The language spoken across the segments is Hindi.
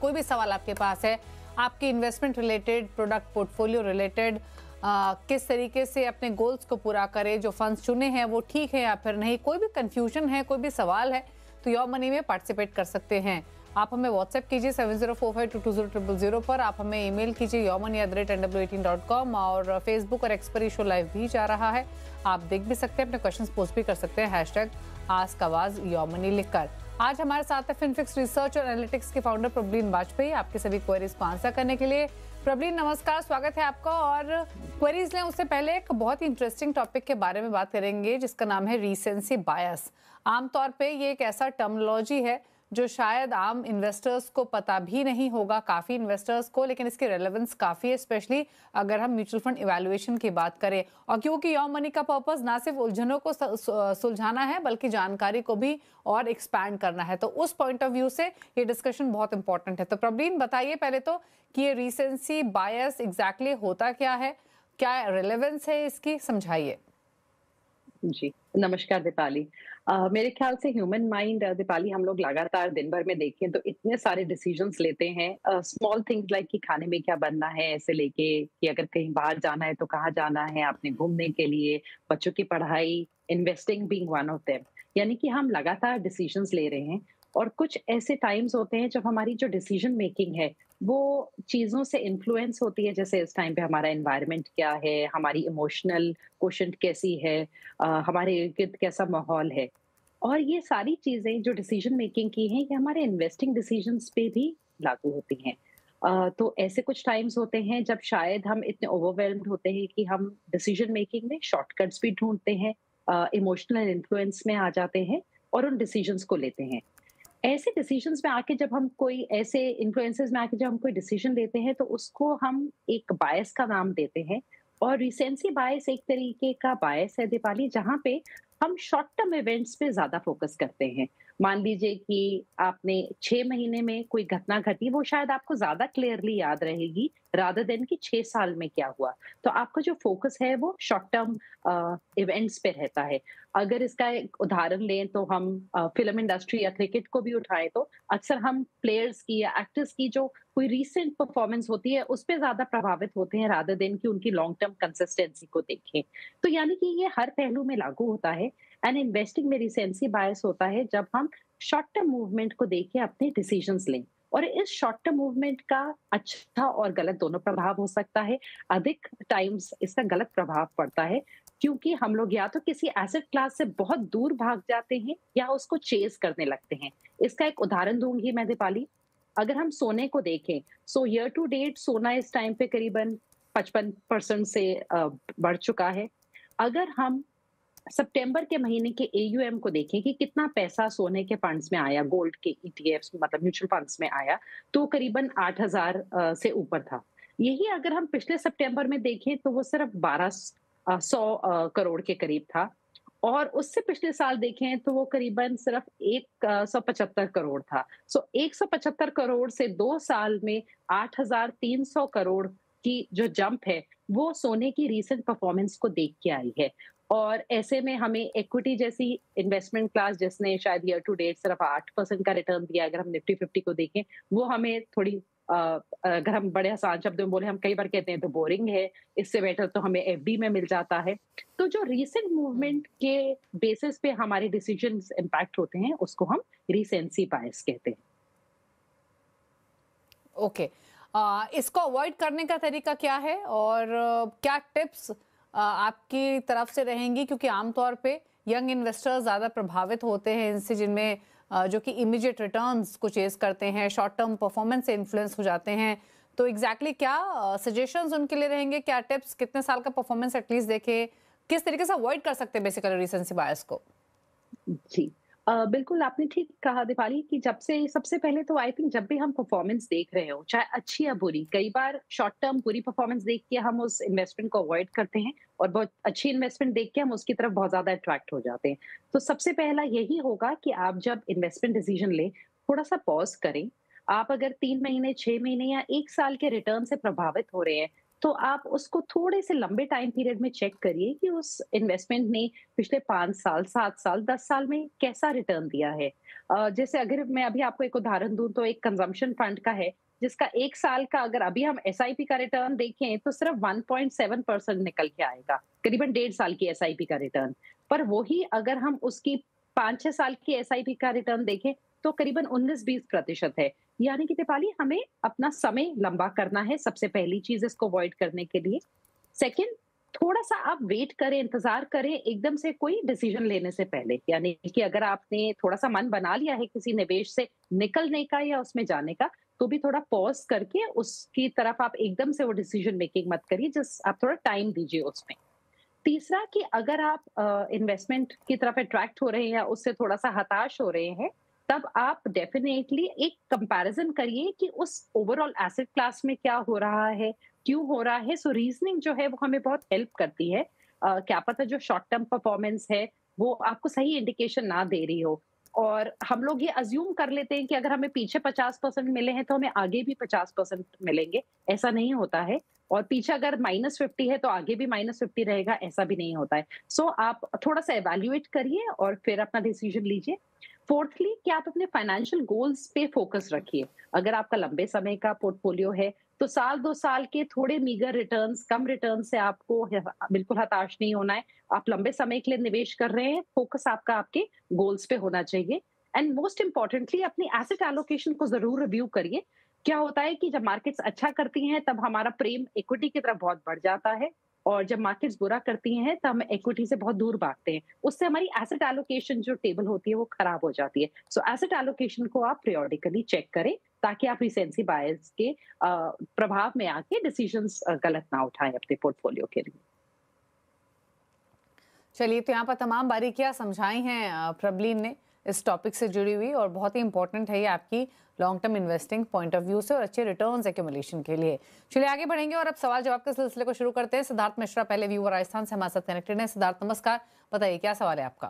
कोई भी सवाल आपके पास है, आपकी investment related, product portfolio related, किस तरीके से अपने गोल्स को पूरा करें, जो फंड्स चुने हैं वो ठीक है या फिर नहीं, कोई भी कंफ्यूजन है, कोई भी सवाल है, तो योर मनी में पार्टिसिपेट कर सकते हैं। आप हमें व्हाट्सएप कीजिए 7045220000 पर, आप हमें ईमेल कीजिए yourmoney@nw18.com, और फेसबुक और एक्स पर ये शो लाइव भी जा रहा है, आप देख भी सकते हैं, अपने क्वेश्चंस पोस्ट भी कर सकते हैं #AskAwaz योर मनी लिखकर। आज हमारे साथ है फिनफिक्स रिसर्च और एनालिटिक्स के फाउंडर प्रबलीन वाजपेयी, आपके सभी क्वेरीज को आंसर करने के लिए। प्रबलीन नमस्कार, स्वागत है आपका। और क्वेरीज लें उससे पहले एक बहुत ही इंटरेस्टिंग टॉपिक के बारे में बात करेंगे जिसका नाम है रीसेंसी बायस। आमतौर पे ये एक ऐसा टर्मिनोलॉजी है जो शायद आम इन्वेस्टर्स को पता भी नहीं होगा, काफ़ी इन्वेस्टर्स को, लेकिन इसकी रेलेवेंस काफ़ी है, स्पेशली अगर हम म्यूचुअल फंड इवैल्यूएशन की बात करें। और क्योंकि योर मनी का पर्पस ना सिर्फ उलझनों को सुलझाना है बल्कि जानकारी को भी और एक्सपैंड करना है, तो उस पॉइंट ऑफ व्यू से ये डिस्कशन बहुत इंपॉर्टेंट है। तो प्रबलीन बताइए पहले तो कि ये रीसेंसी बायस एग्जैक्टली होता क्या है, क्या रेलेवेंस है इसकी, समझाइए। जी, नमस्कार दीपाली। मेरे ख्याल से ह्यूमन माइंड दीपाली हम लोग लगातार दिन भर में देखें तो इतने सारे डिसीजंस लेते हैं, स्मॉल थिंग्स लाइक कि खाने में क्या बनना है, ऐसे लेके कि अगर कहीं बाहर जाना है तो कहाँ जाना है, आपने घूमने के लिए, बच्चों की पढ़ाई, investing being one of them. यानी कि हम लगातार डिसीजंस ले रहे हैं और कुछ ऐसे टाइम्स होते हैं जब हमारी जो डिसीजन मेकिंग है वो चीज़ों से इन्फ्लुएंस होती है। जैसे इस टाइम पे हमारा एनवायरनमेंट क्या है, हमारी इमोशनल क्वोशंट कैसी है, हमारे इर्द-गिर्द कैसा माहौल है। और ये सारी चीज़ें जो डिसीजन मेकिंग की हैं, ये हमारे इन्वेस्टिंग डिसीजंस पे भी लागू होती हैं। तो ऐसे कुछ टाइम्स होते हैं जब शायद हम इतने ओवरवेल्म्ड होते हैं कि हम डिसीजन मेकिंग में शॉर्टकट्स भी ढूँढते हैं, इमोशनल इन्फ्लुएंस में आ जाते हैं और उन डिसीजंस को लेते हैं। ऐसे डिसीजंस में आके जब हम कोई ऐसे इन्फ्लुएंसेस में आके जब हम कोई डिसीजन लेते हैं तो उसको हम एक बायस का नाम देते हैं। और रिसेंसी बायस एक तरीके का बायस है दीपाली, जहाँ पे हम शॉर्ट टर्म इवेंट्स पे ज्यादा फोकस करते हैं। मान लीजिए कि आपने 6 महीने में कोई घटना घटी, वो शायद आपको ज्यादा क्लियरली याद रहेगी रादर देन कि 6 साल में क्या हुआ। तो आपका जो फोकस है वो शॉर्ट टर्म इवेंट्स पे रहता है। अगर इसका एक उदाहरण लें तो हम फिल्म इंडस्ट्री या क्रिकेट को भी उठाएं तो अक्सर हम प्लेयर्स की या एक्टर्स की जो कोई रीसेंट परफॉर्मेंस होती है उस पे ज्यादा प्रभावित होते हैं रादर देन कि उनकी लॉन्ग टर्म कंसिस्टेंसी को देखें। तो यानी कि ये हर पहलू में लागू होता है। एंड इन्वेस्टिंग में रिसेंसी बायस होता है जब हम शॉर्ट टर्म मूवमेंट को देख के अपने डिसीजंस लें। और इस शॉर्ट टर्म मूवमेंट का अच्छा और गलत दोनों प्रभाव हो सकता है। अधिक टाइम्स इसका गलत प्रभाव पड़ता है क्योंकि हम लोग या तो किसी एसेट क्लास से बहुत दूर भाग जाते हैं या उसको चेज करने लगते हैं। इसका एक उदाहरण दूंगी मैं दीपाली। अगर हम सोने को देखें, सो ईयर टू डेट सोना इस टाइम पे करीबन 55% से बढ़ चुका है। अगर हम सितंबर के महीने के एयूएम को देखें कि कितना पैसा सोने के फंड्स में आया, गोल्ड के ईटीएफ्स मतलब म्यूचुअल फंड्स में आया, तो करीबन 8,000 से ऊपर था। यही अगर हम पिछले सितंबर में देखें तो वो सिर्फ 1,200 करोड़ के करीब था। और उससे पिछले साल देखें तो वो करीबन सिर्फ 175 करोड़ था। सो 175 करोड़ से 2 साल में 8,300 करोड़ की जो जंप है वो सोने की रीसेंट परफॉर्मेंस को देख के आई है। और ऐसे में हमें इक्विटी जैसी इन्वेस्टमेंट क्लास जिसने शायद ईयर टू डेट सिर्फ 8% का रिटर्न दिया, अगर हम निफ्टी 50 को देखें, वो हमें थोड़ी अगर हम बड़े आसान शब्दों में बोले, हम कई बार कहते हैं तो बोरिंग है, इससे बेटर तो हमें एफडी में मिल जाता है। तो जो रीसेंट मूवमेंट के बेसिस पे हमारे डिसीजंस इम्पैक्ट होते हैं उसको हम रीसेंसी बायस कहते हैं। ओके, इसको अवॉइड करने का तरीका क्या है और क्या टिप्स आपकी तरफ से रहेंगी, क्योंकि आमतौर पे यंग इन्वेस्टर्स ज़्यादा प्रभावित होते हैं इनसे, जिनमें जो कि इमीडिएट रिटर्न्स को चेज करते हैं, शॉर्ट टर्म परफॉर्मेंस से इन्फ्लुएंस हो जाते हैं। तो एग्जैक्टली क्या सजेशंस उनके लिए रहेंगे, क्या टिप्स, कितने साल का परफॉर्मेंस एटलीस्ट देखे, किस तरीके से अवॉइड कर सकते हैं बेसिकली रिसेंसी बायस को? जी। बिल्कुल आपने ठीक कहा दीपाली कि जब से सबसे पहले तो आई थिंक जब भी हम परफॉर्मेंस देख रहे हो, चाहे अच्छी या बुरी, कई बार शॉर्ट टर्म बुरी परफॉर्मेंस देख के हम उस इन्वेस्टमेंट को अवॉइड करते हैं और बहुत अच्छी इन्वेस्टमेंट देख के हम उसकी तरफ बहुत ज़्यादा अट्रैक्ट हो जाते हैं। तो सबसे पहला यही होगा कि आप जब इन्वेस्टमेंट डिसीजन लें, थोड़ा-सा पॉज़ करें। आप अगर 3 महीने, 6 महीने या 1 साल के रिटर्न से प्रभावित हो रहे हैं, तो आप उसको थोड़े से लंबे टाइम पीरियड में चेक करिए कि उस इन्वेस्टमेंट ने पिछले 5 साल, 7 साल, 10 साल में कैसा रिटर्न दिया है। जैसे अगर मैं अभी आपको एक उदाहरण दूँ तो एक कंजम्पशन फंड का है, जिसका 1 साल का अगर अभी हम एसआईपी का रिटर्न देखें तो सिर्फ 1.7% निकल के आएगा, करीबन 1.5 साल की एसआईपी का रिटर्न। पर वही अगर हम उसकी 5-6 साल की एसआईपी का रिटर्न देखें तो करीबन 19-20% है। यानी कि दीपाली हमें अपना समय लंबा करना है, सबसे पहली चीज़ इसको अवॉइड करने के लिए। सेकंड, थोड़ा-सा आप वेट करें, इंतज़ार करें एकदम से कोई डिसीज़न लेने से पहले। यानी कि अगर आपने थोड़ा-सा मन बना लिया है किसी निवेश से निकलने का या उसमें जाने का, तो भी थोड़ा पॉज़ करके उसकी तरफ आप एकदम से वो डिसीज़न मेकिंग मत करिए, जस्ट आप थोड़ा टाइम दीजिए उसमें। तीसरा कि अगर आप इन्वेस्टमेंट की तरफ अट्रैक्ट हो रहे हैं या उससे थोड़ा-सा हताश हो रहे हैं, तब आप डेफिनिटली एक कंपैरिज़न करिए कि उस ओवरऑल एसेट क्लास में क्या हो रहा है, क्यों हो रहा है। सो रीज़निंग जो है वो हमें बहुत हेल्प करती है। क्या पता जो शॉर्ट टर्म परफॉर्मेंस है, वो आपको सही इंडिकेशन ना दे रही हो। और हम लोग ये अज़्यूम कर लेते हैं कि अगर हमें पीछे 50% मिले हैं, तो हमें आगे भी 50% मिलेंगे। ऐसा नहीं होता है। और पीछे अगर -50 है तो आगे भी -50 रहेगा, ऐसा भी नहीं होता है। सो आप थोड़ा-सा इवैल्यूएट करिए और फिर अपना डिसीजन लीजिए। फोर्थली कि आप अपने फाइनेंशियल गोल्स पे फोकस रखिए। अगर आपका लंबे समय का पोर्टफोलियो है, तो साल 2 साल के थोड़े मीगर रिटर्न्स, कम रिटर्न से आपको बिल्कुल हताश नहीं होना है। आप लंबे समय के लिए निवेश कर रहे हैं, फोकस आपका आपके गोल्स पे होना चाहिए। एंड मोस्ट इम्पोर्टेंटली अपनी एसेट एलोकेशन को ज़रूर रिव्यू करिए। क्या होता है कि जब मार्केट्स अच्छा करती हैं तब हमारा प्रेम इक्विटी की तरफ बहुत बढ़ जाता है और जब मार्केट्स बुरा करती हैं तब हम इक्विटी से बहुत दूर भागते हैं। उससे हमारी एसेट एलोकेशन जो टेबल होती है वो खराब हो जाती है। सो एसेट एलोकेशन को आप पीरियोडिकली चेक करें ताकि आप रिसेंसी बायस के प्रभाव में आके डिसीजंस गलत ना उठाएं अपने पोर्टफोलियो के लिए। चलिए, तो यहाँ पर तमाम बारीकियाँ समझाई हैं प्रबलीन ने इस टॉपिक से जुड़ी हुई, और बहुत ही इंपॉर्टेंट है ये आपकी long term investing point of view से और अच्छे रिटर्न्स एक्यूमुलेशन के लिए। चलिए आगे बढ़ेंगे और अब सवाल जवाब के सिलसिले को शुरू करते हैं। सिद्धार्थ मिश्रा पहले व्यूअर राजस्थान से हमारे साथ कनेक्टेड हैं। सिद्धार्थ नमस्कार, बताइए क्या सवाल है आपका?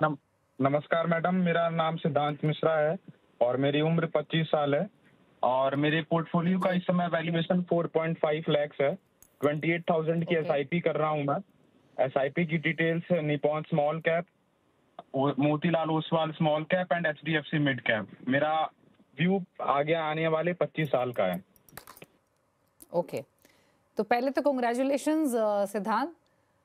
नमस्कार मैडम, मेरा नाम सिद्धांत मिश्रा है और मेरी उम्र 25 साल है और मेरे पोर्टफोलियो का इस समय वैल्यूएशन 4.5 लाख है। 28,000 की एसआईपी कर रहा हूं मैं। एसआईपी की details Nippon small cap, Motilal Oswal small cap and HDFC mid cap. मेरा व्यू आगे आने वाले 25 साल का है। ओके, तो पहले तो कॉन्ग्रेचुलेशंस सिद्धांत,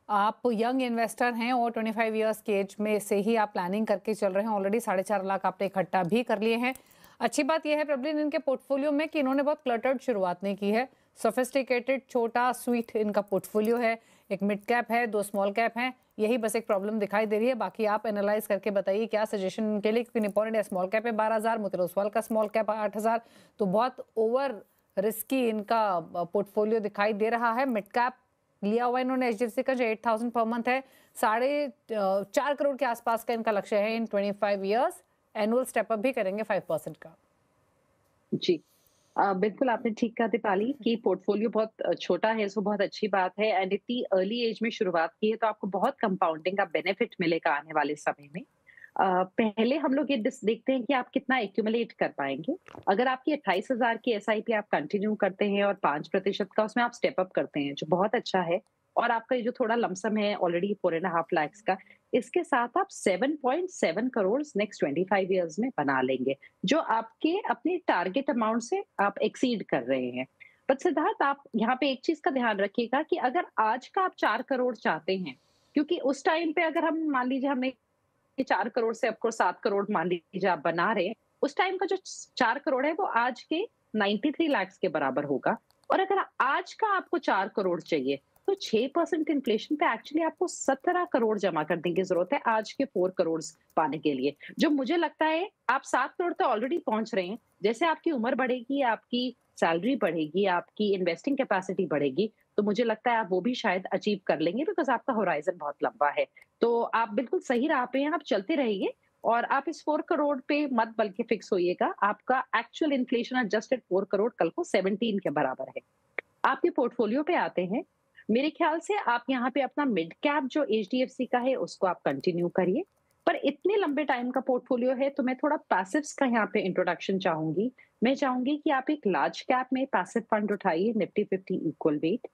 आप यंग इन्वेस्टर हैं और 25 इयर्स की एज में से ही आप प्लानिंग करके चल रहे हैं। ऑलरेडी 4.5 लाख आपने इकट्ठा भी कर लिए हैं। अच्छी बात यह है प्रबलीन इनके पोर्टफोलियो में कि इन्होंने बहुत क्लटर्ड शुरुआत नहीं की है। सोफिस्टिकेटेड, छोटा, स्वीट इनका पोर्टफोलियो है। एक मिड कैप है, 2 स्मॉल कैप हैं। यही बस एक प्रॉब्लम दिखाई दे रही है। बाकी आप एनालाइज करके बताइए क्या सजेशन इनके लिए, क्योंकि निपॉन इंडिया स्मॉल कैप है 12,000, मोतीलाल ओसवाल का स्मॉल कैप 8,000, तो बहुत ओवर रिस्की इनका पोर्टफोलियो दिखाई दे रहा है। मिड कैप लिया हुआ इन्होंने एचडीएफसी का जो 8,000 पर मंथ है, 4.5 करोड़ के आसपास का इनका लक्ष्य है इन 25 इयर्स। एनुअल स्टेप अप भी करेंगे 5% का। जी। बिल्कुल आपने ठीक कहा दीपाली कि पोर्टफोलियो बहुत छोटा है, सो बहुत अच्छी बात है एंड इतनी अर्ली एज में शुरुआत की है तो आपको बहुत कंपाउंडिंग का बेनिफिट मिलेगा आने वाले समय में। पहले हम लोग ये देखते हैं कि आप कितना एक्यूमुलेट कर पाएंगे। अगर आपकी 28,000 की एसआईपी आप कंटिन्यू करते हैं और 5% का उसमें आप स्टेप अप करते हैं, जो बहुत अच्छा है। और आपका ये जो थोड़ा लमसम है ऑलरेडी 4.5 लाख का, इसके साथ आप 7.7 करोड़ नेक्स्ट 25 इयर्स में बना लेंगे, जो आपके अपने टारगेट अमाउंट से आप एक्सीड कर रहे हैं। बट सिद्धार्थ आप यहाँ पे एक चीज का ध्यान रखिएगा कि अगर आज का आप 4 करोड़ चाहते हैं, क्योंकि उस टाइम पे अगर हम मान लीजिए हमने 4 करोड़ से आपको 7 करोड़ मान लीजिए आप बना रहे हैं, उस टाइम का जो 4 करोड़ है वो आज के 93 लाख के बराबर होगा। और अगर आज का आपको 4 करोड़ चाहिए तो 6% इन्फ्लेशन पे एक्चुअली आपको 17 करोड़ जमा करने की जरूरत है आज के 4 करोड़ पाने के लिए। जो मुझे लगता है आप 7 करोड़ तो ऑलरेडी पहुंच रहे हैं। जैसे आपकी उम्र बढ़ेगी, आपकी सैलरी बढ़ेगी, आपकी इन्वेस्टिंग कैपेसिटी बढ़ेगी, तो मुझे लगता है आप वो भी शायद अचीव कर लेंगे, बिकॉज आपका होराइजन बहुत लंबा है। तो आप बिल्कुल सही राह पे हैं, आप चलते रहिए और आप इस 4 करोड़ पे मत बल्कि फिक्स होइएगा। आपका एक्चुअल इन्फ्लेशन एडजस्टेड 4 करोड़ कल को 17 के बराबर है। आपके पोर्टफोलियो पे आते हैं। मेरे ख्याल से आप यहाँ पे अपना मिड कैप जो एचडीएफसी का है उसको आप कंटिन्यू करिए। पर इतने लंबे टाइम का पोर्टफोलियो है तो मैं थोड़ा पैसिव्स का यहाँ पे इंट्रोडक्शन चाहूंगी। मैं चाहूंगी कि आप एक लार्ज कैप में पैसिव फंड उठाइए, निफ्टी 50 इक्वल वेट।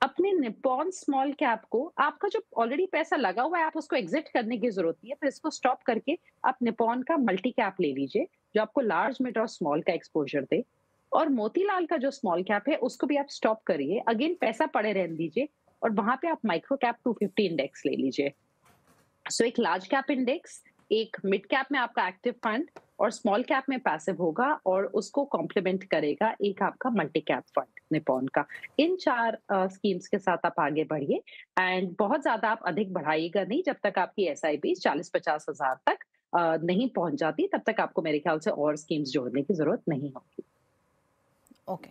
अपने निप्पॉन स्मॉल कैप को, आपका जो ऑलरेडी पैसा लगा हुआ है, आप उसको एग्जिट करने की जरूरत नहीं है, फिर इसको स्टॉप करके आप निप्पॉन का मल्टी कैप ले लीजिए, जो आपको लार्ज मिड और स्मॉल का एक्सपोजर दे। और मोतीलाल का जो स्मॉल कैप है उसको भी आप स्टॉप करिए, अगेन पैसा पड़े रहने दीजिए, और वहां पे आप माइक्रो कैप 250 इंडेक्स ले लीजिए। सो एक लार्ज कैप इंडेक्स, एक मिड कैप में आपका एक्टिव फंड, और स्मॉल कैप में पैसिव होगा, और उसको कॉम्प्लीमेंट करेगा एक आपका मल्टी कैप फंड निपॉन का। इन 4 स्कीम्स के साथ आप आगे बढ़िए, एंड बहुत ज्यादा आप अधिक बढ़ाइएगा नहीं, जब तक आपकी एसआईपी 40-50 हजार तक नहीं पहुंच जाती, तब तक आपको मेरे ख्याल से और स्कीम्स जोड़ने की जरूरत नहीं होगी। ओके,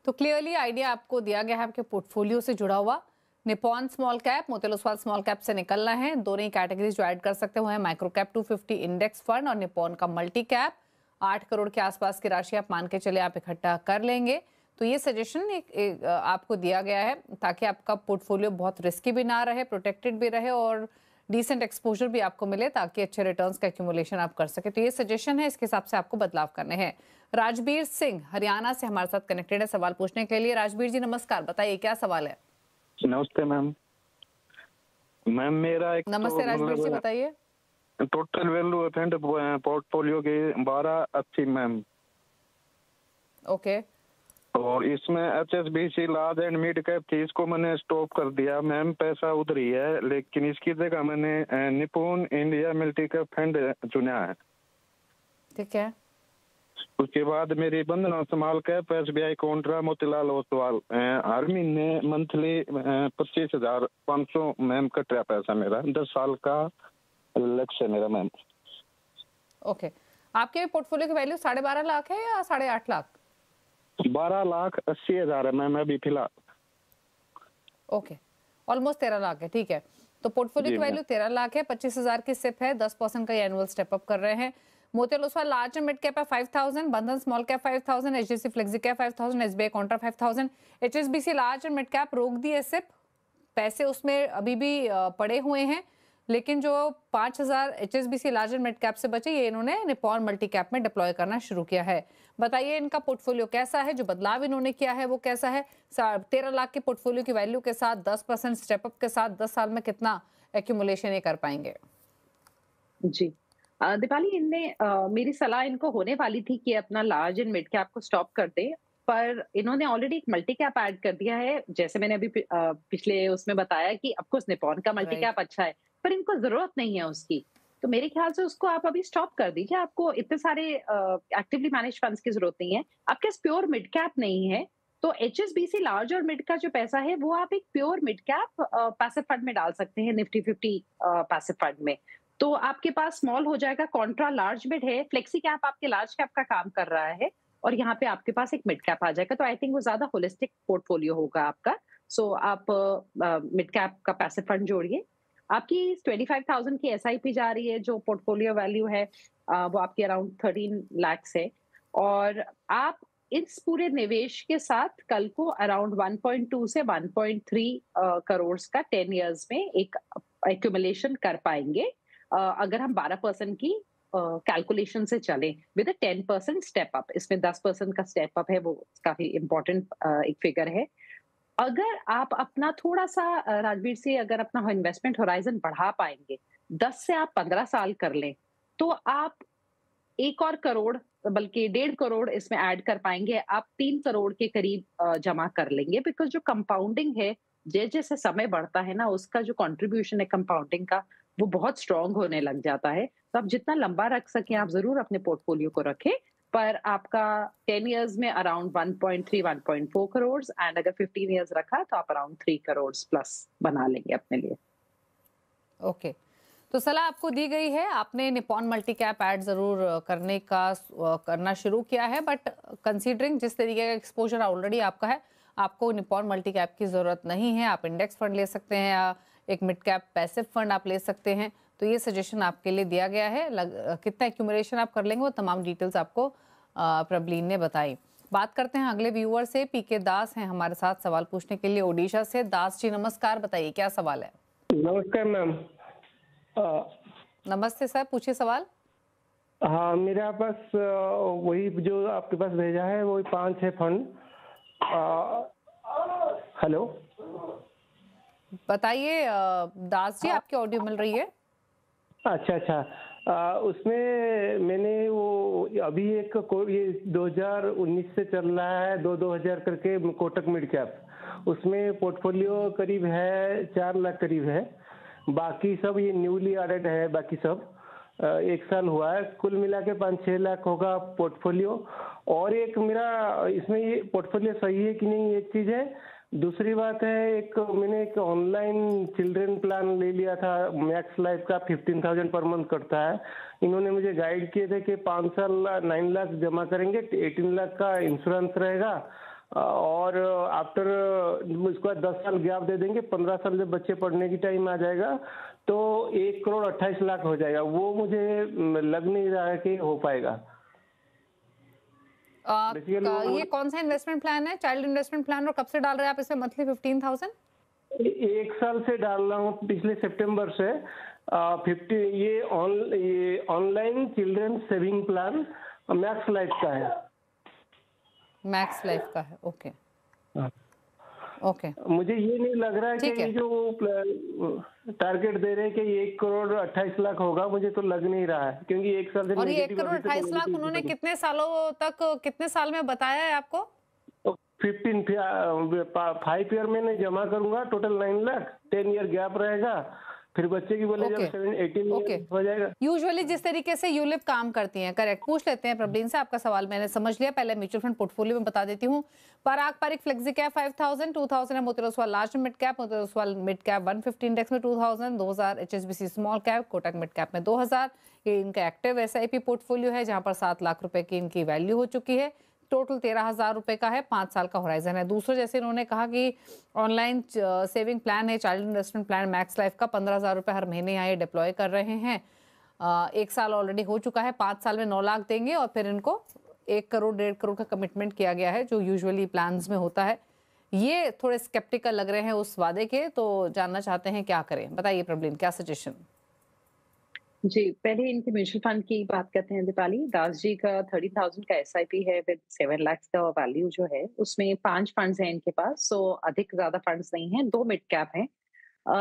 तो क्लियरली आइडिया आपको दिया गया है आपके पोर्टफोलियो से जुड़ा हुआ। Nippon small cap, Motilal Oswal small cap से निकलना है। दोनों ही कैटेगरीज जो ऐड कर सकते हुए माइक्रो कैप 250 इंडेक्स फंड और निपॉन का मल्टी कैप। 8 करोड़ के आसपास की राशि आप मान के चले आप इकट्ठा कर लेंगे। तो ये सजेशन एक आपको दिया गया है ताकि आपका पोर्टफोलियो बहुत रिस्की भी ना रहे, प्रोटेक्टेड भी रहे और डिसेंट एक्सपोजर भी आपको मिले, ताकि अच्छे रिटर्न्स का एक्यूमुलेशन आप कर सके। तो ये सजेशन है, इसके हिसाब से आपको बदलाव करने हैं। राजबीर सिंह हरियाणा से हमारे साथ कनेक्टेड है सवाल पूछने के लिए। राजबीर जी नमस्कार, बताइए क्या सवाल है। नमस्ते मैम। मैम मेरा एक नमस्ते राजबीर जी, बताइए। टोटल वैल्यू फंड पोर्टफोलियो के 1280 मैम। ओके, और इसमें HSBC large and mid cap थी, इसको मैंने स्टॉप कर दिया मैम, पैसा उधर ही है, लेकिन इसकी जगह मैंने निपुण इंडिया मल्टी कैप फंड चुना है। ठीक है। उसके बाद मेरी Bandhan small cap SBI contra Motilal Oswal हर महीने मंथली 25,500 मैम कट रहा पैसा मेरा। 10 साल का लक्ष्य है मेरा मैम। ओके, आपके पोर्टफोलियो की वैल्यू 12.5 लाख है या 8.5 लाख? 12,80,000 है मैम अभी फिलहाल। ओके, ऑलमोस्ट 13 लाख है। ठीक है, तो पोर्टफोलियो की वैल्यू 13 लाख है, 25,000 की सिप है, 10% का एनुअल स्टेप अप कर रहे हैं। Motilal Oswal large and mid cap है 5,000, बंधन small cap 5,000, HDFC flexi cap 5,000, SBI Contra 5,000, HSBC large and mid cap रोक दी है सिप, पैसे उसमें अभी भी पड़े हुए हैं, लेकिन जो 5,000 HSBC large and mid cap से बचे ये इन्होंने निपॉन मल्टी कैप में डिप्लॉय करना शुरू किया है। बताइए इनका पोर्टफोलियो कैसा है, जो बदलाव इन्होंने किया है वो कैसा है। 13 लाख के पोर्टफोलियो की वैल्यू के साथ 10% स्टेप अप के साथ 10 साल में कितना एक्यूमुलेशन ये कर पाएंगे? जी, दीपाली, इनने मेरी सलाह इनको होने वाली थी कि अपना लार्ज एंड मिड कैप को स्टॉप कर दे, पर इन्होंने ऑलरेडी एक मल्टी कैप ऐड कर दिया है। जैसे मैंने अभी पिछले उसमें बताया कि ऑफकोर्स निपॉन का मल्टी कैप अच्छा है, पर इनको जरूरत नहीं है उसकी। तो मेरे ख्याल से उसको आप अभी स्टॉप कर दीजिए। आपको इतने सारे एक्टिवली मैनेज फंड्स की जरूरत नहीं है। आपके पास प्योर मिड कैप नहीं है, तो एचएसबीसी लार्ज और मिड का जो पैसा है वो आप एक pure mid cap passive fund में डाल सकते हैं, निफ्टी 50 पैसिव फंड में। तो आपके पास स्मॉल हो जाएगा, कॉन्ट्रा लार्ज मिड है, फ्लेक्सी कैप आपके लार्ज कैप का काम कर रहा है, और यहाँ पे आपके पास एक मिड कैप आ जाएगा। तो आई थिंक वो ज्यादा होलिस्टिक पोर्टफोलियो होगा आपका। सो आप मिड कैप का पैसिव फंड जोड़िए। आपकी 25,000 की एसआईपी जा रही है, जो पोर्टफोलियो वैल्यू है वो आपकी अराउंड 13 लाख है, और आप इस पूरे निवेश के साथ कल को अराउंड 1.2 से 1.3 करोड़ का 10 इयर्स में एक एक्यूमुलेशन कर पाएंगे, अगर हम 12% की कैलकुलेशन से चलें विद 10% स्टेप अप। इसमें 10% का स्टेप अप है, वो काफी इंपॉर्टेंट एक फिगर है। अगर आप अपना थोड़ा सा राजवीर से अगर अपना इन्वेस्टमेंट होराइजन बढ़ा पाएंगे, 10 से आप 15 साल कर लें, तो आप 1 और करोड़, बल्कि 1.5 करोड़ इसमें ऐड कर पाएंगे। आप 3 करोड़ के करीब जमा कर लेंगे, बिकॉज जो कंपाउंडिंग है, जैसे जैसे समय बढ़ता है ना, उसका जो कंट्रीब्यूशन है कंपाउंडिंग का, वो बहुत स्ट्रांग होने लग जाता है। तो आप जितना लंबा रख सकें आप जरूर अपने पोर्टफोलियो को रखें, पर आपका 10 इयर्स में अराउंड 1.3-1.4 करोड़, एंड अगर 15 इयर्स रखा तो आप अराउंड 3 करोड़ प्लस बना लेंगे अपने लिए। ओके, तो सलाह आपको दी गई है, आपने निपॉन मल्टी कैप ऐड जरूर करना शुरू किया है, बट कंसीडरिंग जिस तरीके का एक्सपोजर ऑलरेडी आपका है, आपको निपॉन मल्टी कैप की जरूरत नहीं है। आप इंडेक्स फंड ले सकते हैं या एक मिड कैप पैसिव फंड आप ले सकते हैं। तो ये सजेशन आपके लिए दिया गया है। कितना एक्यूमुलेशन आप कर लेंगे वो तमाम डिटेल्स आपको प्रबलीन ने बताई। बात करते हैं अगले व्यूअर से। पीके दास हैं हमारे साथ सवाल पूछने के लिए ओडिशा से। दास जी नमस्कार, बताइए क्या सवाल है। नमस्कार मैम। नमस्ते सर, पूछिए सवाल। हाँ, मेरे पास वही जो आपके पास भेजा है वही 5-6 फंड। हेलो, बताइए दास जी, आपकी ऑडियो मिल रही है? अच्छा। उसमें मैंने वो अभी एक ये 2019 से चल रहा है 2000 करके कोटक मिड कैप, उसमें पोर्टफोलियो करीब है 4 लाख करीब है। बाकी सब ये न्यूली एडेड है, बाकी सब 1 साल हुआ है, कुल मिला के 5-6 लाख होगा पोर्टफोलियो। और एक मेरा इसमें ये पोर्टफोलियो सही है कि नहीं, एक चीज है। दूसरी बात है, मैंने एक ऑनलाइन चिल्ड्रन प्लान ले लिया था मैक्स लाइफ का, 15,000 पर मंथ करता है। इन्होंने मुझे गाइड किए थे कि 5 साल 9 लाख जमा करेंगे, 18 लाख का इंश्योरेंस रहेगा, और आफ्टर उसके बाद 10 साल गैप दे देंगे, 15 साल जब बच्चे पढ़ने की टाइम आ जाएगा तो 1,28 लाख हो जाएगा। वो मुझे लग नहीं रहा है कि हो पाएगा। ये कौन सा इन्वेस्टमेंट प्लान है, चाइल्ड इन्वेस्टमेंट प्लान, और कब से डाल रहे हैं आप इसमें मंथली 15,000? 1 साल से डाल रहा हूँ, पिछले सितंबर से। 50 ये online children saving plan max life का है। मैक्स लाइफ का है, ओके। ओके, मुझे ये नहीं लग रहा है कि ये जो टारगेट दे रहे हैं कि 1,28 लाख होगा, मुझे तो लग नहीं रहा है, क्योंकि 1 साल से। और ये 1,28 लाख उन्होंने कितने सालों तक, कितने साल में बताया है आपको? 5 ईयर में जमा करूंगा, टोटल 9 लाख, 10 ईयर गैप रहेगा, फिर बच्चे की बोले जब 18 हो जाएगा। यूजुअली जिस तरीके से यूलिप काम करती हैं, करेक्ट। पूछ लेते हैं प्रवीण से, आपका सवाल मैंने समझ लिया। पहले म्यूचुअल फंड पोर्टफोलियो में बता देती हूँ। पराग पारिक फ्लेक्सी कैप 5,000, 2,000 है Motilal Oswal large mid cap, Motilal Oswal mid cap 150 index में 2,000, 2,000 HSBC small cap, Kotak mid cap में 2,000। ये इनका एक्टिव SIP पोर्टफोलियो है, जहां पर 7 लाख रुपए की इनकी वैल्यू हो चुकी है। टोटल 13,000 रुपए का है, 5 साल का होराइजन है। दूसरा, जैसे इन्होंने कहा कि ऑनलाइन सेविंग प्लान है, child investment plan max life का 15,000 रुपए हर महीने यहाँ ये डिप्लॉय कर रहे हैं। 1 साल ऑलरेडी हो चुका है, 5 साल में 9 लाख देंगे, और फिर इनको 1 करोड़ 1.5 करोड़ का कमिटमेंट किया गया है, जो यूजुअली प्लान्स में होता है। ये थोड़े स्केप्टिकल लग रहे हैं उस वादे के, तो जानना चाहते हैं क्या करें। बताइए प्रवीण, क्या सजेशन? जी, पहले इनके म्यूचुअल फंड की बात करते हैं दीपाली। दास जी का 30,000 का SIP है विद 7 लाख का वैल्यू जो है, उसमें 5 फंड्स हैं इनके पास, सो अधिक ज्यादा फंड्स नहीं हैं, 2 मिड कैप हैं।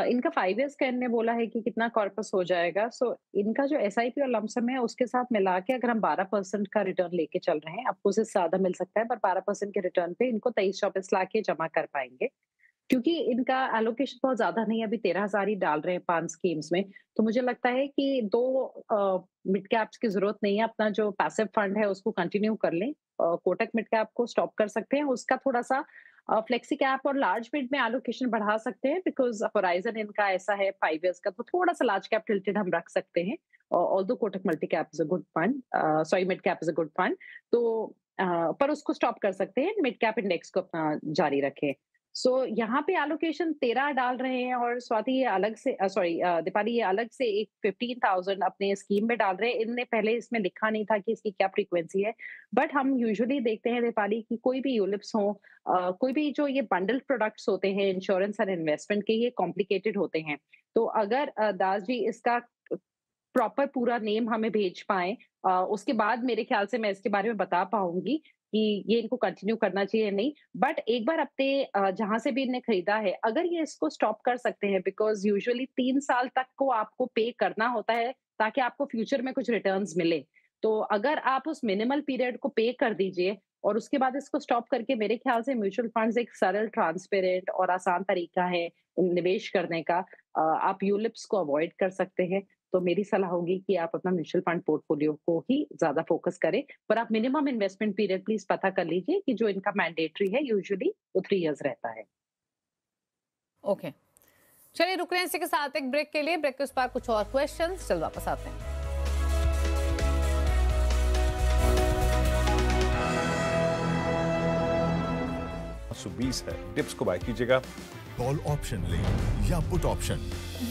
इनका 5 इयर्स का इनने बोला है कि कितना कॉर्पस हो जाएगा, सो इनका जो SIP और लमसम है उसके साथ मिला के अगर हम 12% का रिटर्न लेके चल रहे हैं, आपको उससे ज्यादा मिल सकता है, पर 12% के रिटर्न पे इनको 23-24 लाख के जमा कर पाएंगे। क्योंकि इनका एलोकेशन बहुत ज्यादा नहीं है, अभी 13,000 ही डाल रहे हैं 5 स्कीम्स में, तो मुझे लगता है कि 2 मिड कैप्स की जरूरत नहीं है। अपना जो पैसिव फंड है उसको कंटिन्यू कर लें, कोटक मिड कैप को स्टॉप कर सकते हैं, उसका थोड़ा सा फ्लेक्सी कैप और लार्ज मिड में एलोकेशन बढ़ा सकते हैं, बिकॉज होराइजन इनका ऐसा है 5 इयर्स का, तो थोड़ा सा लार्ज कैप टिल्टेड हम रख सकते हैं। Although Kotak multi cap is a good fund, sorry mid cap is a good fund, तो पर उसको स्टॉप कर सकते हैं, मिड कैप इंडेक्स को अपना जारी रखें। सो यहाँ पे एलोकेशन 13 डाल रहे हैं, और स्वाति ये अलग से दीपाली ये अलग से एक 15,000 अपने स्कीम में डाल रहे हैं। इनने पहले इसमें लिखा नहीं था कि इसकी क्या फ्रीक्वेंसी है, बट हम यूजुअली देखते हैं दीपाली कि कोई भी यूलिप्स हो, कोई भी जो ये बंडल प्रोडक्ट्स होते हैं इंश्योरेंस और इन्वेस्टमेंट के, ये कॉम्प्लिकेटेड होते हैं। तो अगर दास जी इसका प्रॉपर पूरा नेम हमें भेज पाए, उसके बाद मेरे ख्याल से मैं इसके बारे में बता पाऊंगी कि ये इनको कंटिन्यू करना चाहिए नहीं। बट एक बार अपने जहां से भी इन्हें खरीदा है, अगर ये इसको स्टॉप कर सकते हैं, बिकॉज यूजुअली 3 साल तक को आपको पे करना होता है ताकि आपको फ्यूचर में कुछ रिटर्न्स मिले। तो अगर आप उस मिनिमल पीरियड को पे कर दीजिए और उसके बाद इसको स्टॉप करके, मेरे ख्याल से म्यूचुअल फंड्स एक सरल, ट्रांसपेरेंट और आसान तरीका है निवेश करने का। आप यूलिप्स को अवॉइड कर सकते हैं। तो मेरी सलाह होगी कि आप अपना म्यूचुअल फंड पोर्टफोलियो को ही ज्यादा फोकस करें, पर आप मिनिमम इन्वेस्टमेंट पीरियड प्लीज पता कर लीजिए कि जो इनका मैंडेटरी है यूजुअली वो 3 इयर्स रहता है। ओके, चलिए रुक रहे हैं इसी के साथ एक ब्रेक के लिए। ब्रेक के उस पर कुछ और क्वेश्चंस, चल वापस आते हैं। 120 है, डिप्स को बाय कीजिएगा। कॉल ऑप्शन ले या पुट ऑप्शन,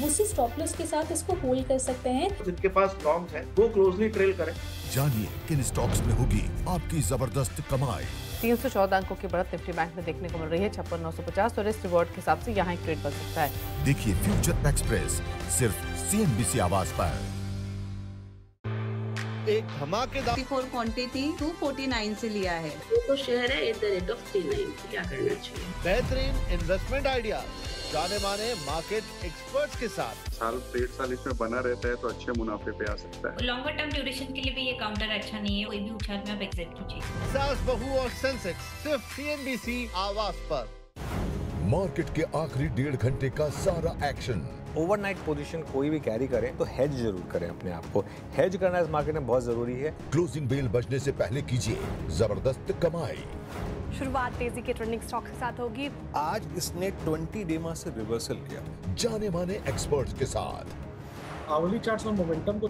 उसी स्टॉप लॉस के साथ इसको होल्ड कर सकते हैं। जिनके पास लॉन्ग्स हैं वो क्लोजली ट्रेल करें। जानिए किन स्टॉक्स में होगी आपकी जबरदस्त कमाई। 314 अंकों की बढ़त निफ्टी बैंक में देखने को मिल रही है, 56,950, और रिस्क रिवॉर्ड के हिसाब से यहाँ एक ट्रेड बन सकता है। देखिए फ्यूचर एक्सप्रेस सिर्फ CNBC आवाज पर। एक धमाकेदार 54 क्वांटिटी 249 से लिया है। वो तो शेयर है @39, क्या करना चाहिए। बेहतरीन इन्वेस्टमेंट आइडिया जाने माने मार्केट एक्सपर्ट्स के साथ। साल 1.5 साल इसमें बना रहता है तो अच्छे मुनाफे पे आ सकता है। लॉन्गर टर्म ड्यूरेशन के लिए भी ये काउंटर अच्छा नहीं है, कोई भी उछाल में आप एग्जिट कीजिए। सास बहू और सेंसेक्स सिर्फ CNBC आवाज पर। मार्केट के आखिरी 1.5 घंटे का सारा एक्शन। ओवरनाइट पोजीशन कोई भी कैरी करें तो हेज जरूर करें अपने आप को। हेज करना इस मार्केट में बहुत जरूरी है। क्लोजिंग बेल बजने से पहले कीजिए जबरदस्त कमाई। शुरुआत तेजी के ट्रेंडिंग स्टॉक के साथ होगी। आज इसने 20 डेमा से रिवर्सल किया। जाने माने एक्सपर्ट्स के साथ। आवली चार्ट्स में मोमेंटम को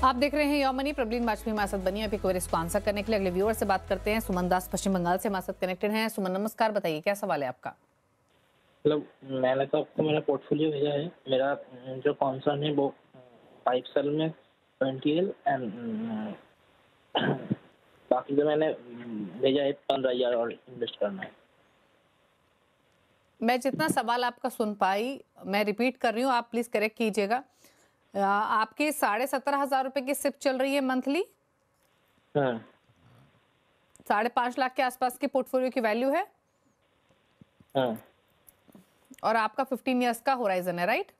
आप देख रहे हैं योर मनी। प्रबलीन वाजपेयी हमारे साथ बनी अभी क्वेरीज को आंसर करने के लिए अगले व्यूअर से बात करते हैं। सुमन दास पश्चिम बंगाल से हमारे साथ कनेक्टेड हैं। सुमन नमस्कार, बताइए क्या सवाल है आपका। मतलब मैंने तो आपको मेरा पोर्टफोलियो भेजा है। मेरा जो कॉन्सर्न है वो 5 साल में 20L एंड बाकी जो मैंने भेजा है 15,000 और इन्वेस्ट करना है। मैं जितना सवाल आपका सुन पाई मैं रिपीट कर रही हूँ, आप प्लीज करेक्ट कीजिएगा। आपके 17,500 रुपए की सिप चल रही है मंथली। 5.5 लाख के आसपास की पोर्टफोलियो की वैल्यू है। और आपका 15 इयर्स का होराइजन है, राइट?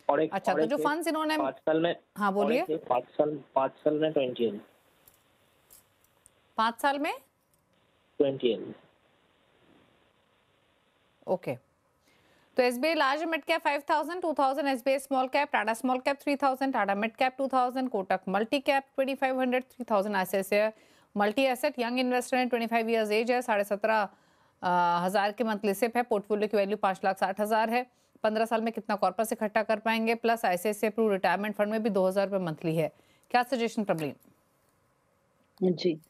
और एक अच्छा, तो जो फंड्स इन्होंने 5 साल में, हाँ बोलिए। 5 साल में 20L। 5 साल में 20L। ओके, तो SBI large mid cap 5,000, 2,000 SBI small cap, Tata small cap 3,000, Tata mid cap 2,000, Kotak multi cap 2,500, 3,000 ICICI multi asset. Young investor है, 25 इयर्स एज है, 17,500 के मंथली सिप है। पोर्टफोलियो की वैल्यू 5,60,000 है। 15 साल में कितना कॉर्पस इकट्ठा कर पाएंगे, plus ICICI approve retirement fund में भी 2,000 रुपये मंथली है। क्या सजेशन प्रबलीन? जी,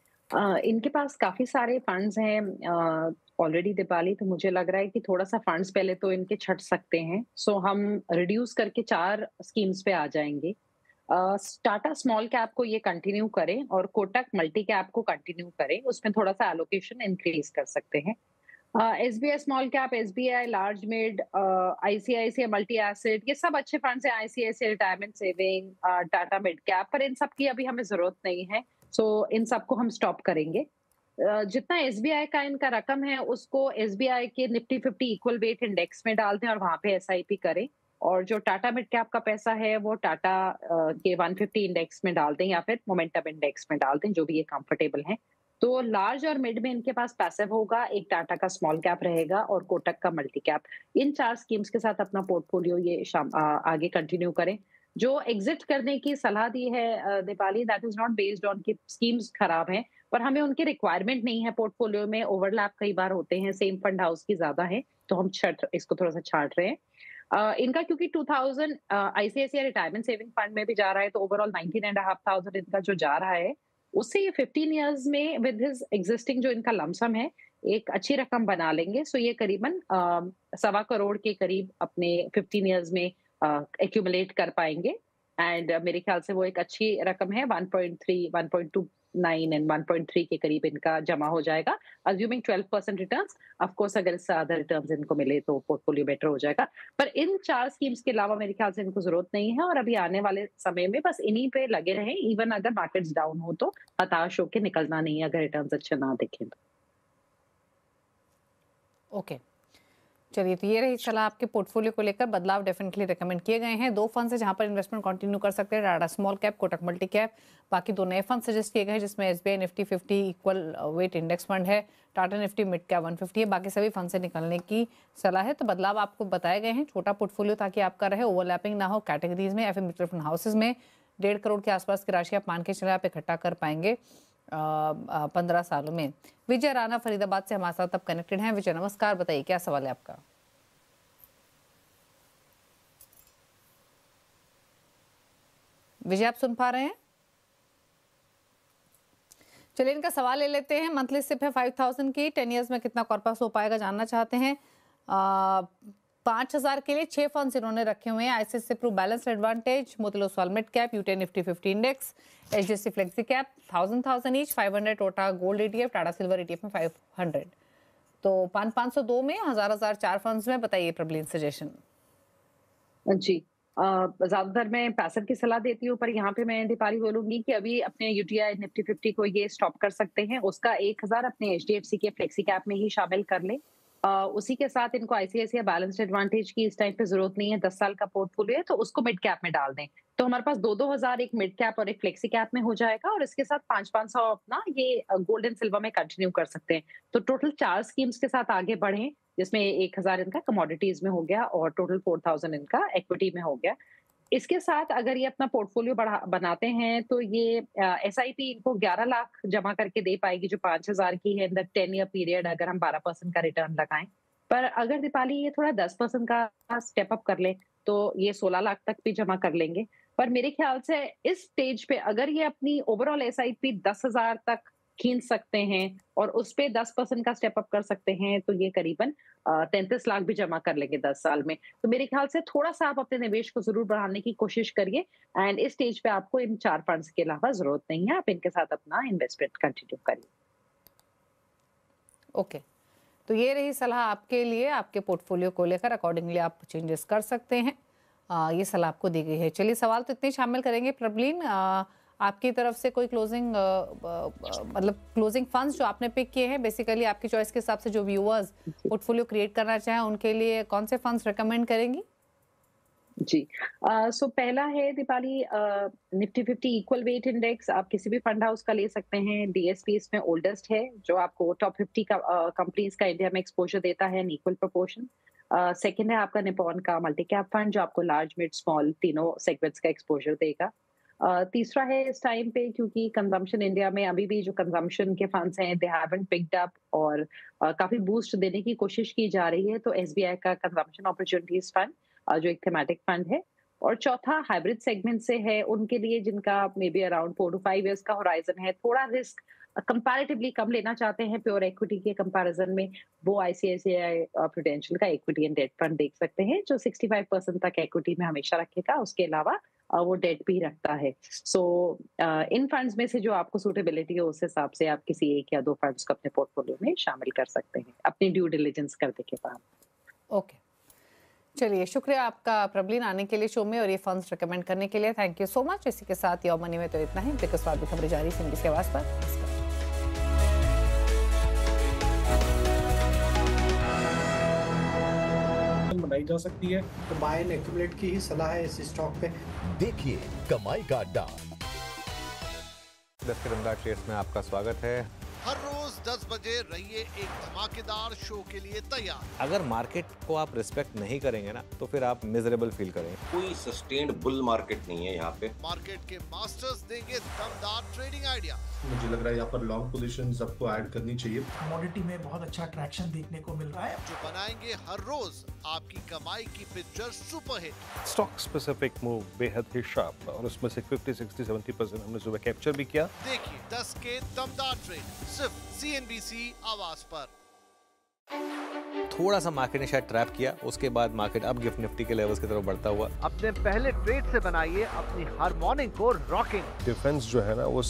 इनके पास काफी सारे फंड्स हैं ऑलरेडी दीपाली, तो मुझे लग रहा है कि थोड़ा सा फंड्स पहले तो इनके छट सकते हैं। सो हम रिड्यूस करके 4 स्कीम्स पे आ जाएंगे। टाटा स्मॉल कैप को ये कंटिन्यू करें और कोटक मल्टी कैप को कंटिन्यू करें, उसमें थोड़ा सा एलोकेशन इंक्रीज कर सकते हैं। SBI small cap, SBI large mid, ICICI multi asset, ये सब अच्छे फंड्स हैं। ICICI retirement saving, Tata mid cap, पर इन सब की अभी हमें जरूरत नहीं है। सो इन सबको हम स्टॉप करेंगे। जितना SBI का इनका रकम है उसको SBI के निफ्टी 50 इक्वल वेट इंडेक्स में डाल दें और वहां पे SIP करें। और जो टाटा मिड कैप का पैसा है वो टाटा के 150 इंडेक्स में डाल दें या फिर मोमेंटम इंडेक्स में डाल दें, जो भी ये कंफर्टेबल है। तो लार्ज और मिड में इनके पास पैसिव होगा, एक टाटा का स्मॉल कैप रहेगा और कोटक का मल्टी कैप। इन 4 स्कीम्स के साथ अपना पोर्टफोलियो ये आगे कंटिन्यू करें। जो एग्जिट करने की सलाह दी है Deepali, that is not based on कि स्कीम्स खराब हैं, पर हमें उनकी रिक्वायरमेंट नहीं है। पोर्टफोलियो में ओवरलैप कई बार होते हैं, सेम फंड हाउस की ज्यादा है, तो हम इसको थोड़ा सा छाट रहे हैं। इनका क्योंकि 2,000 ICICI रिटायरमेंट सेविंग फंड में भी जा रहा है, तो ओवरऑल 19,500 इनका जो जा रहा है उससे ये 15 इयर्स में विद हिज एग्जिस्टिंग जो इनका लमसम है एक अच्छी रकम बना लेंगे। सो ये करीबन 1.25 करोड़ के करीब अपने 15 इयर्स में एक्यूमुलेट कर पाएंगे। एंड मेरे ख्याल से वो एक अच्छी रकम है। 1.3, 1.29 एंड 1.3 के करीब इनका जमा हो जाएगा, अज्यूमिंग 12% रिटर्न्स। ऑफ कोर्स अगर इससे ज्यादा रिटर्न्स इनको मिले तो पोर्टफोलियो बेटर हो जाएगा। पर इन 4 स्कीम्स के अलावा मेरे ख्याल से इनको जरूरत नहीं है और अभी आने वाले समय में बस इन्हीं पे लगे रहें। इवन अगर मार्केट्स डाउन हो तो हताश होकर निकलना नहीं है अगर रिटर्न्स अच्छे ना दिखें तो। ओके, चलिए, तो ये रही सलाह आपके पोर्टफोलियो को लेकर। बदलाव डेफिनेटली रेकमेंड किए गए हैं। 2 फंड है जहां पर इन्वेस्टमेंट कंटिन्यू कर सकते हैं, Tata small cap, Kotak multi cap. बाकी 2 नए फंड सजेस्ट किए गए हैं जिसमें SBI Nifty 50 equal weight index fund है, टाटा निफ्टी मिड कैप 150 है। बाकी सभी फंड से निकलने की सलाह है। तो बदलाव आपको बताए गए हैं। छोटा पोर्टफोलियो ताकि आपका रहे, ओवरलैपिंग ना हो कैटेगरीज में या फिर म्यूचुअल फंड हाउसेज में। 1.5 करोड़ के आसपास की राशि आप मान के चले आप इकट्ठा कर पाएंगे 15 सालों में। विजय राणा फरीदाबाद से हमारे साथ अब कनेक्टेड हैं। विजय नमस्कार, बताइए क्या सवाल है आपका। विजय, आप सुन पा रहे हैं? चलिए, इनका सवाल ले लेते हैं। मंथली सिप है 5,000 की, 10 इयर्स में कितना कॉर्पस हो पाएगा जानना चाहते हैं। 5000 के लिए 6 फंड्स इन्होंने रखे हुए हैं। ICICI pru balanced advantage, Motilal Oswal mid cap, यूटेन Nifty 50 index, HDFC flexi cap 1000 each, 500 Tata gold ETF, Tata silver ETF में 500। तो 500 में 1000 4 फंड्स में। बताइए प्रबलीन सजेशन। जी, ज्यादातर मैं पैसिव की सलाह देती हूँ, पर यहाँ पे मैं दीपाली बोलूंगी कि अभी अपने यूटीआई निफ्टी 50 को ये स्टॉप कर सकते हैं। उसका 1000 अपने एचडीएफसी के फ्लेक्सी कैप में ही शामिल कर ले। उसी के साथ इनको आईसीआईसीआई बैलेंस्ड एडवांटेज की इस टाइम पे जरूरत नहीं है। 10 साल का पोर्टफोलियो है तो उसको मिड कैप में डाल दें, तो हमारे पास 2-2000 एक मिड कैप और एक फ्लेक्सी कैप में हो जाएगा, और इसके साथ 500 अपना ये गोल्ड एंड सिल्वर में कंटिन्यू कर सकते हैं। तो टोटल 4 स्कीम्स के साथ आगे बढ़े, जिसमें 1000 इनका कमोडिटीज में हो गया और टोटल 4000 इनका इक्विटी में हो गया। इसके साथ अगर ये अपना पोर्टफोलियो बनाते हैं तो ये एसआईपी इनको 11 लाख जमा करके दे पाएगी, जो 5000 की है इन द 10 ईयर पीरियड, अगर हम 12% का रिटर्न लगाएं। पर अगर दीपाली ये थोड़ा 10% का स्टेप अप कर ले तो ये 16 लाख तक भी जमा कर लेंगे। पर मेरे ख्याल से इस स्टेज पे अगर ये अपनी ओवरऑल एसआईपी 10,000 तक खींच सकते हैं और उस पे 10% का स्टेप अप कर सकते हैं, तो ये करीबन 33 लाख भी जमा कर लेंगे 10 साल में। तो मेरे ख्याल से थोड़ा सा आप अपने निवेश को जरूर बढ़ाने की कोशिश करिए, एंड इस स्टेज पे आपको इन 4 फंड्स के अलावा जरूरत नहीं है, आप इनके साथ अपना इन्वेस्टमेंट कंटिन्यू करिए। ओके, तो ये रही सलाह आपके लिए, आपके पोर्टफोलियो को लेकर अकॉर्डिंगली आप चेंजेस कर सकते हैं। ये सलाह आपको दी गई है। चलिए, सवाल तो इतने शामिल करेंगे प्रबलीन, आपकी तरफ से कोई क्लोजिंग मतलब क्लोजिंग फंड्स जो आपने पिक किए हैं, बेसिकली आपकी चॉइस के हिसाब से जो व्यूअर्स पोर्टफोलियो क्रिएट करना चाहें उनके लिए कौन से फंड्स रेकमेंड करेंगी? जी, सो पहला है Deepali Nifty 50 equal weight index. आप किसी भी फंड हाउस का ले सकते हैं। डीएसपी इसमें ओल्डेस्ट है, जो आपको टॉप 50 कंपनीज का इंडिया में एक्सपोजर देता है इन इक्वल प्रोपोर्शन। सेकंड है आपका निपॉन का मल्टी कैप फंड, जो आपको लार्ज, मिड, स्मॉल तीनों सेगमेंट्स का एक्सपोजर देगा। तीसरा है इस टाइम पे, क्योंकि कंजम्पशन इंडिया में अभी भी जो कंजम्पशन के फंड्स हैं दे हैवंट पिक्ड अप और काफी बूस्ट देने की कोशिश की जा रही है, तो एसबीआई का कंजम्पशन अपॉर्चुनिटीज फंड जो एक थीमेटिक फंड है। और चौथा हाइब्रिड सेगमेंट से है उनके लिए जिनका may be around 4 to 5 years का होराइजन है, थोड़ा रिस्क कंपैरेटिवली कम लेना चाहते हैं प्योर इक्विटी के कंपैरिजन में, वो आईसीआईसीआई प्रूडेंशियल का इक्विटी एंड डेट फंड देख सकते हैं, जो 65% तक इक्विटी में हमेशा रखेगा, उसके अलावा वो डेट भी रखता है। सो इन फंड्स में से जो आपको सूटेबिलिटी है उस हिसाब से आप किसी 1 या 2 फंड्स को अपने पोर्टफोलियो में शामिल कर सकते हैं अपनी ड्यू डिलिजेंस करने के बाद। ओके, चलिए, शुक्रिया आपका प्रबलीन आने के लिए शो में और ये फंड्स रिकमेंड करने के लिए। Thank you so much. इसी के साथ योर मनी में तो इतना ही। ब्रेक के बाद भी खबरें जारी सिंधी की आवाज पर। बनाई जा सकती है, तो बाय एंड एक्यूमुलेट की ही सलाह है इस स्टॉक पे। देखिए कमाई का अड्डा। 10 के दमदार ट्रेड्स में आपका स्वागत है। हर रोज 10 बजे रहिए एक धमाकेदार शो के लिए तैयार। अगर मार्केट को आप रिस्पेक्ट नहीं करेंगे ना, तो फिर आप मिजरेबल फील करेंगे। कोई सस्टेन्ड बुल मार्केट नहीं है यहाँ पे। मार्केट के मास्टर्स देंगे दमदार ट्रेडिंग आइडिया। मुझे लग रहा है यहाँ पर लॉन्ग पोजीशंस आपको ऐड करनी चाहिए। कमोडिटी में बहुत अच्छा ट्रैक्शन देखने को मिल रहा है, जो बनाएंगे हर रोज आपकी कमाई की picture superhit. Stock specific move बेहद ही शार्प, और उसमें से 50, 60, 70% हमने सुबह कैप्चर भी किया। देखिए 10 के दमदार ट्रेड सिर्फ CNBC आवाज पर। थोड़ा सा मार्केट ने शायद ट्रैप किया, उसके बाद मार्केट अब गिफ्ट निफ्टी के लेवल्स की तरफ बढ़ता हुआ। अपने पहले ट्रेड से बनाइए अपनी हर मॉर्निंग को रॉकिंग। डिफेंस जो है ना वो